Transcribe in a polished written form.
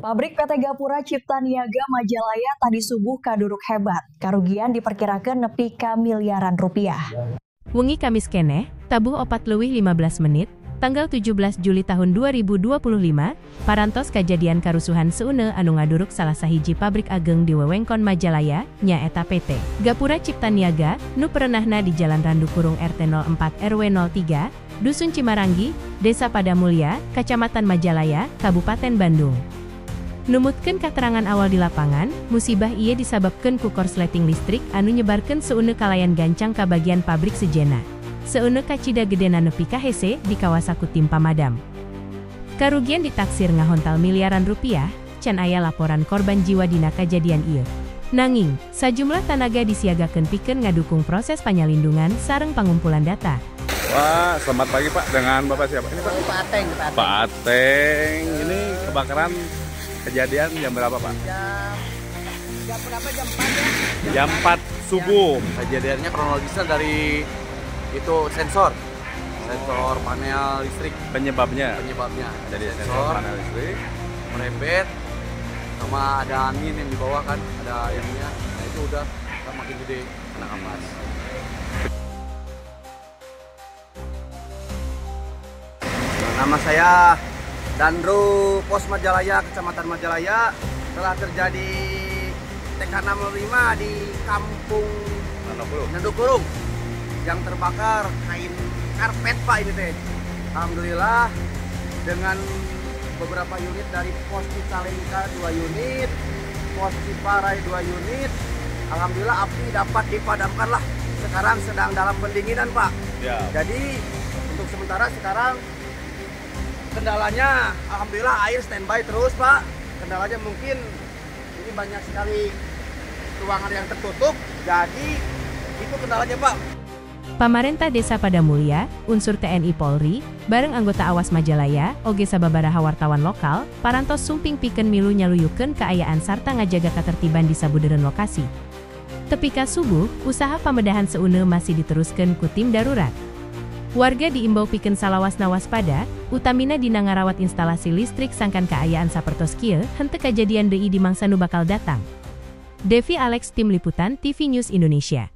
Pabrik PT Gapura Cipta Niaga Majalaya tadi subuh kaduruk hebat. Karugian diperkirakan nepi ka miliaran rupiah. Wengi Kamis keneh, tabuh 4:15 menit, tanggal 17 Juli tahun 2025, parantos kejadian karusuhan seune anu ngaduruk salah sahiji pabrik ageng di wewengkon Majalaya, nyaeta PT Gapura Cipta Niaga, nu perenahna di Jalan Randu Kurung RT 04 RW 03, Dusun Cimaranggi, Desa Padamulya, Kacamatan Majalaya, Kabupaten Bandung. Numutkeun katerangan awal di lapangan, musibah ieu disababkeun ku korsleting listrik anu nyebarkeun seuneu kalayan gancang ka bagian pabrik sejenna. Seuneu kacida gedena nepi ka hese di kawasaku tim pamadam. Karugian ditaksir ngahontal miliaran rupiah, can aya laporan korban jiwa dina kajadian ieu. Nanging, sajumlah tenaga disiagakeun pikeun ngadukung proses panyalindungan sareng pangumpulan data. Pak, selamat pagi Pak, dengan Bapak siapa ini Pak? Pak Ateng. Pak Ateng, ini kebakaran kejadian jam berapa Pak? Jam berapa? Jam 4 ya? Jam 4 subuh. Kejadiannya kronologisnya dari itu sensor panel listrik. Penyebabnya Jadi sensor panel listrik merembet, sama ada angin yang di bawah kan, ada ininya. Nah itu udah makin gede kena kampas. Nama saya Dandro, Pos Majalaya, Kecamatan Majalaya. Telah terjadi TK65 di Kampung Nandukurung yang terbakar kain karpet Pak ini teh. Alhamdulillah dengan beberapa unit dari Pos Cicalengka 2 unit, Pos Ciparai 2 unit. Alhamdulillah api dapat dipadamkan lah. Sekarang sedang dalam pendinginan Pak. ya. Jadi untuk sementara sekarang kendalanya alhamdulillah air standby terus Pak. Kendalanya mungkin ini banyak sekali ruangan yang tertutup. Jadi itu kendalanya Pak. Pamarentah Desa Padamulya, unsur TNI Polri, bareng anggota Awas Majalaya, oge sababaraha wartawan lokal, parantos sumping pikeun milu nyaluyukeun kaayaan sarta ngajaga katertiban di sabudeureun lokasi. Tepi ka subuh, usaha pamedahan seuneu masih diteruskeun ku tim darurat. Warga diimbau pikeun salawasna waspada, utamina dina ngarawat instalasi listrik sangkan kaayaan sapertos kieu henteu kajadian deui di mangsa nu bakal datang. Devi Alex, Tim Liputan TV News Indonesia.